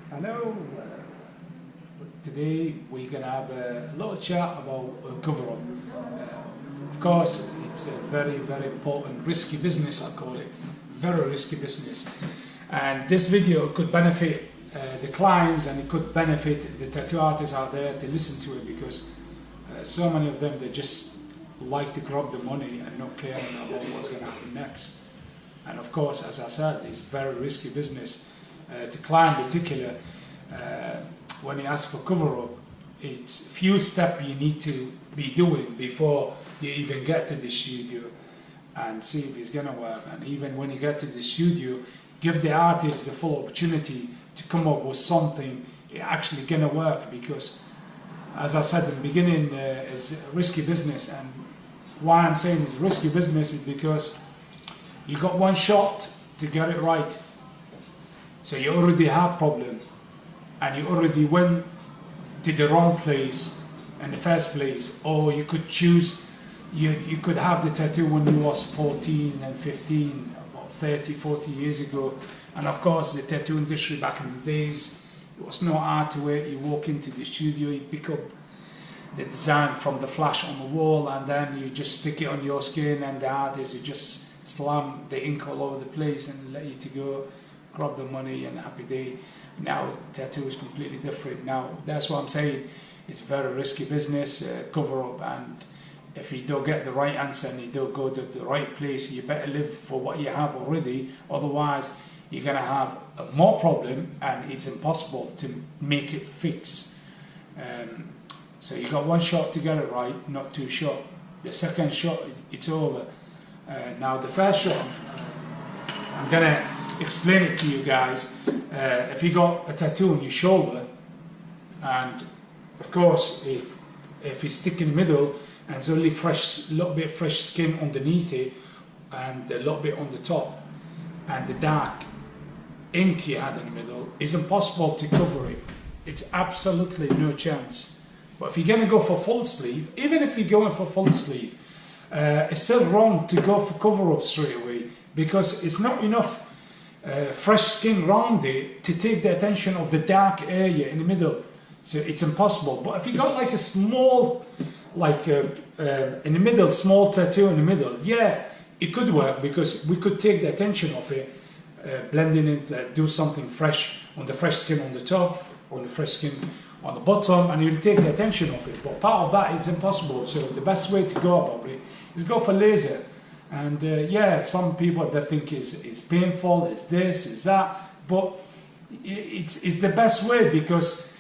Hello. Today we're gonna have a little chat about cover-up. Of course, it's a very, very important, risky business. I call it very risky business, and this video could benefit the clients, and it could benefit the tattoo artists out there to listen to it, because so many of them, they just like to grab the money and not caring about what's going to happen next. And of course, as I said, it's very risky business. The client in particular, when he asks for cover-up, it's few steps you need to be doing before you even get to the studio and see if it's going to work. And even when you get to the studio, give the artist the full opportunity to come up with something actually going to work, because as I said in the beginning, it's a risky business. And why I'm saying it's a risky business is because you got one shot to get it right. So you already have problem, and you already went to the wrong place in the first place. Or you could choose, you could have the tattoo when you was 14 and 15, about 30, 40 years ago. And of course, the tattoo industry back in the days, it was no art to it. You walk into the studio, you pick up the design from the flash on the wall, and then you just stick it on your skin, and the artist, you just slam the ink all over the place and let you to go, grab the money, and happy day. Now tattoo is completely different. Now that's what I'm saying. It's a very risky business, cover up, and if you don't get the right answer and you don't go to the right place, you better live for what you have already. Otherwise, you're gonna have more problem, and it's impossible to make it fix. So you got one shot to get it right, not two shots. The second shot, it's over. Now the first shot, I'm gonna explain it to you guys. If you got a tattoo on your shoulder, and of course if you stick in the middle and it's only fresh, little bit fresh skin underneath it and a little bit on the top, and the dark ink you had in the middle, it's impossible to cover it. It's absolutely no chance. But if you're going to go for full sleeve, even if you're going for full sleeve, it's still wrong to go for cover up straight away, because it's not enough fresh skin around it to take the attention of the dark area in the middle. So it's impossible. But if you got like a small, like in the middle, small tattoo in the middle, yeah, it could work, because we could take the attention of it, blending it, do something fresh on the fresh skin on the top, on the fresh skin on the bottom, and you'll take the attention of it. But part of that is impossible. So the best way to go about it is go for laser. And yeah, some people that think it's painful, it's this, it's that, but it's the best way, because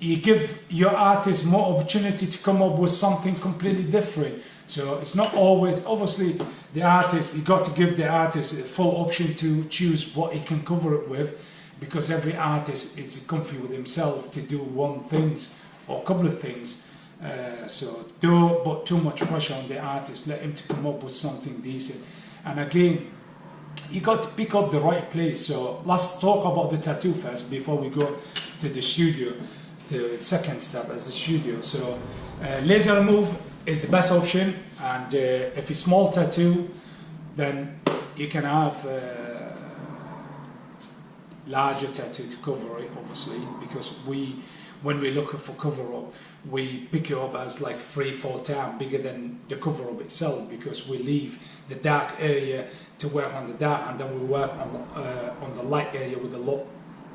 you give your artist more opportunity to come up with something completely different. So it's not always, obviously, the artist, you got to give the artist a full option to choose what he can cover it with, because every artist is comfy with himself to do one things or a couple of things. So don't put too much pressure on the artist. Let him to come up with something decent. And again, you got to pick up the right place. So let's talk about the tattoo first before we go to the studio. The second step as the studio. So laser remove is the best option. And if it's small tattoo, then you can have larger tattoo to cover it, obviously, because when we look for cover up, we pick it up as like 3-4 times bigger than the cover up itself, because we leave the dark area to work on the dark, and then we work on the light area with the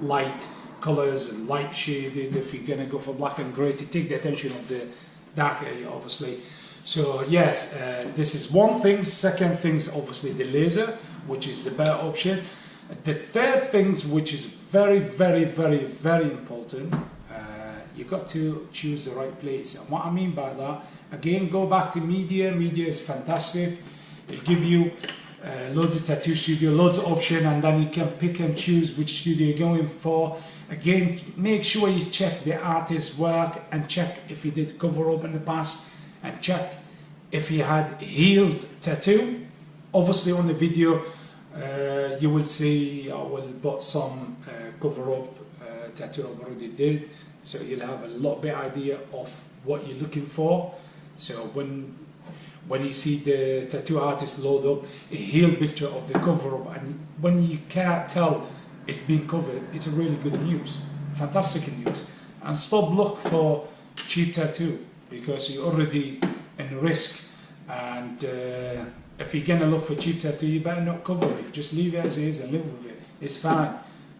light colors and light shaded. If you're gonna go for black and grey, to take the attention of the dark area, obviously. So yes, this is one thing. Second thing is obviously the laser, which is the better option. The third thing, which is very, very, very, very important, you got to choose the right place. And what I mean by that, again, go back to media. Media is fantastic. It'll give you loads of tattoo studio, loads of options, and then you can pick and choose which studio you're going for. Again, make sure you check the artist's work, and check if he did cover up in the past, and check if he had healed tattoo. Obviously on the video, you will see I will put some cover up tattoo I already did, so you'll have a lot better idea of what you're looking for. So when you see the tattoo artist load up a healed picture of the cover up, and when you can't tell it's been covered, it's a really good news, fantastic news. And stop look for cheap tattoo, because you're already in risk. And if you're gonna look for cheap tattoo, you better not cover it. Just leave it as it is and live with it. It's fine.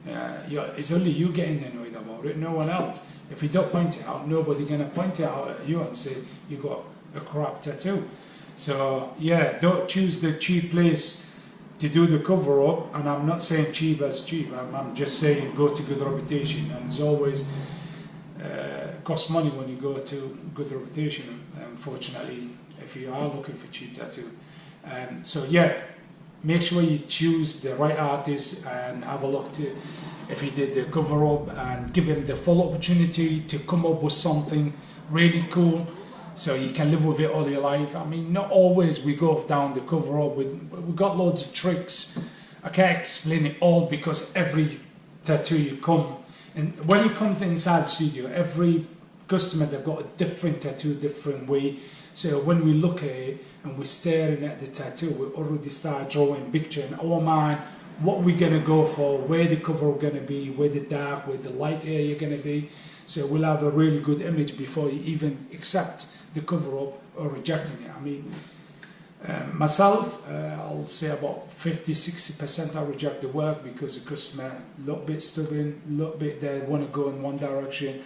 It's only you getting annoyed about it, no one else. If you don't point it out, nobody's gonna point it out at you and say you got a crap tattoo. So yeah, don't choose the cheap place to do the cover up. And I'm not saying cheap as cheap. I'm just saying go to good reputation. And it's always costs money when you go to good reputation. Unfortunately, if you are looking for cheap tattoo. So yeah, make sure you choose the right artist and have a look to if he did the cover up, and give him the full opportunity to come up with something really cool so you can live with it all your life. I mean, not always we go down the cover up. We got loads of tricks. I can't explain it all because every tattoo you come, and when you come to inside the studio, every customer, they've got a different tattoo, different way. So when we look at it and we're staring at the tattoo, we already start drawing picture in our mind what we're gonna go for, where the cover is gonna be, where the dark, where the light area gonna be. So we'll have a really good image before you even accept the cover up or rejecting it. I mean, myself, I'll say about 50–60% I reject the work because the customer a little bit stubborn, a little bit they want to go in one direction,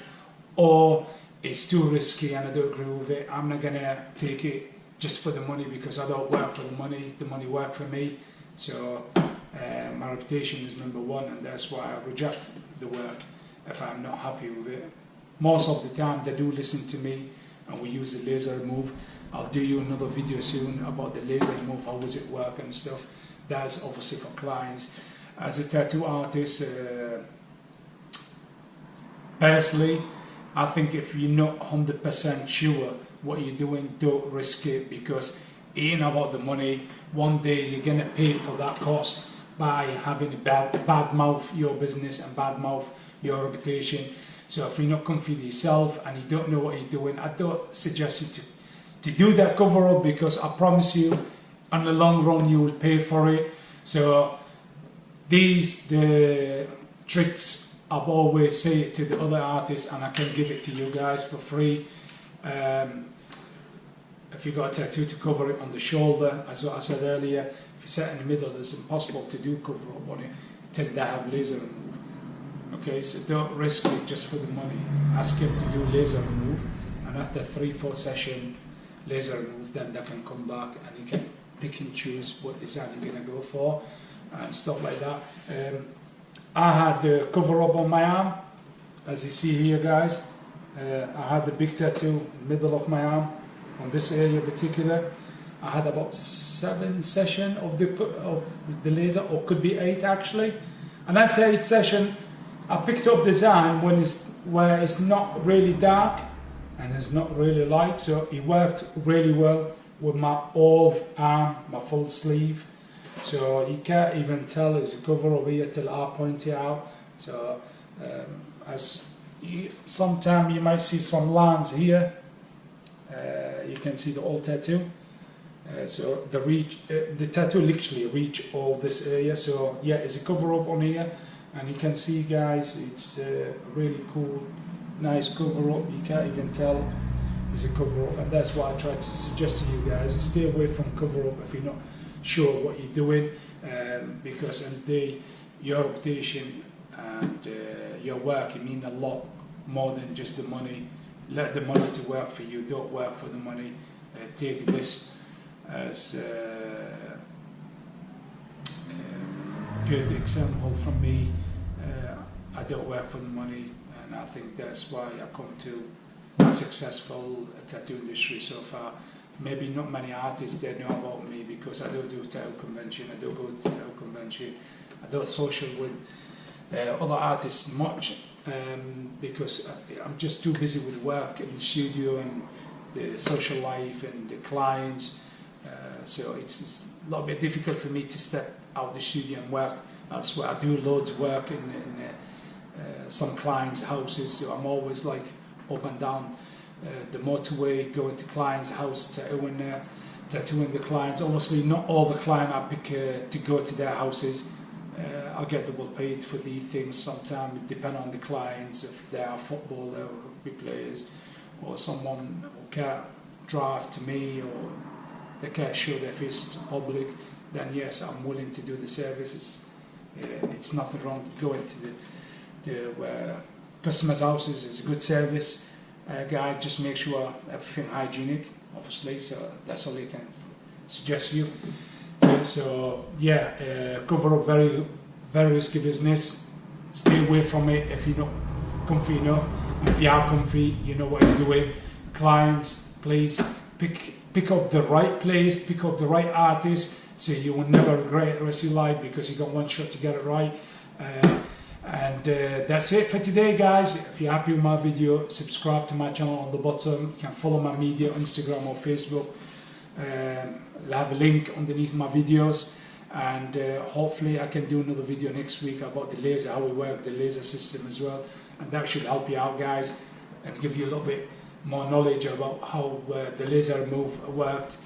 or it's too risky and I don't agree with it. I'm not gonna take it just for the money because I don't work for the money work for me. So my reputation is number one, and that's why I reject the work if I'm not happy with it. Most of the time they do listen to me and we use the laser remove. I'll do you another video soon about the laser remove, how does it work and stuff. That's obviously for clients. As a tattoo artist, personally, I think if you're not 100% sure what you're doing, don't risk it, because it ain't about the money. One day you're gonna pay for that cost by having a bad mouth your business and bad mouth your reputation. So if you're not confident yourself and you don't know what you're doing, I don't suggest you to do that cover up, because I promise you, on the long run, you will pay for it. So the tricks I've always say it to the other artists, and I can give it to you guys for free. If you got a tattoo, to cover it on the shoulder, as what I said earlier, if you set in the middle, it's impossible to do cover up on it. Tend to have laser remove. Okay, so don't risk it just for the money. Ask him to do laser remove, and after 3–4 sessions laser remove, then they can come back and you can pick and choose what design you're gonna go for and stuff like that. I had the cover up on my arm, as you see here, guys. I had the big tattoo in the middle of my arm, on this area in particular. I had about 7 sessions of the laser, or could be 8 actually. And after 8 sessions, I picked up design where it's not really dark and it's not really light, so it worked really well with my whole arm, my full sleeve. So you can't even tell it's a cover over here till I point it out. So sometimes you might see some lines here. You can see the old tattoo. So the tattoo literally reach all this area. So yeah, it's a cover up on here, and you can see, guys, it's a really cool, nice cover up. You can't even tell it's a cover up, and that's why I try to suggest to you guys, stay away from cover up if you're not sure what you're doing, because in the day, your reputation and your work, it mean a lot more than just the money. Let the money to work for you, don't work for the money. Take this as a good example from me. I don't work for the money, and I think that's why I come to a successful tattoo industry so far. Maybe not many artists they know about me because I don't do tattoo convention, I don't go to tattoo convention, I don't social with other artists much, because I'm just too busy with work in the studio and the social life and the clients. So it's a little bit difficult for me to step out the studio and work. That's where I do loads of work in some clients' houses. So I'm always like up and down the motorway, going to clients' house, tattooing the clients. Obviously, not all the clients I pick to go to their houses. I get double paid for these things. Sometimes it depends on the clients, if they are footballer or rugby players, or someone who can't drive to me, or they can't show their faces to public, then yes, I'm willing to do the services. It's nothing wrong going to the customers' houses. It's a good service. Guys, just make sure everything hygienic, obviously, so that's all I can suggest you. So yeah, cover up, very, very risky business. Stay away from it if you're not comfy enough. If you are comfy, you know what you're doing. Clients, please pick up the right place, pick up the right artist, so you will never regret it the rest of your life, because you got one shot to get it right. And that's it for today, guys. If you're happy with my video, subscribe to my channel on the bottom. You can follow my media, Instagram or Facebook. I'll have a link underneath my videos, and hopefully I can do another video next week about the laser, how we work the laser system as well, and that should help you out, guys, and give you a little bit more knowledge about how the laser move worked,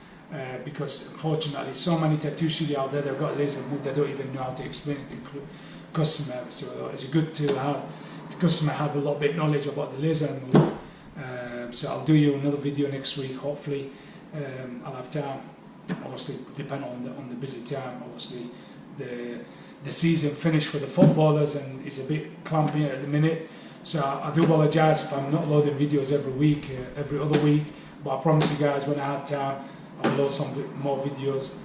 because unfortunately so many tattoo studios out there, they've got laser move, they don't even know how to explain it to customer. So it's good to have the customer have a little bit knowledge about the laser move. So I'll do you another video next week, hopefully. I'll have time, obviously depend on the busy time. Obviously the season finished for the footballers and it's a bit clumpy at the minute, so I do apologise if I'm not loading videos every week, every other week, but I promise you guys, when I have time I'll load some more videos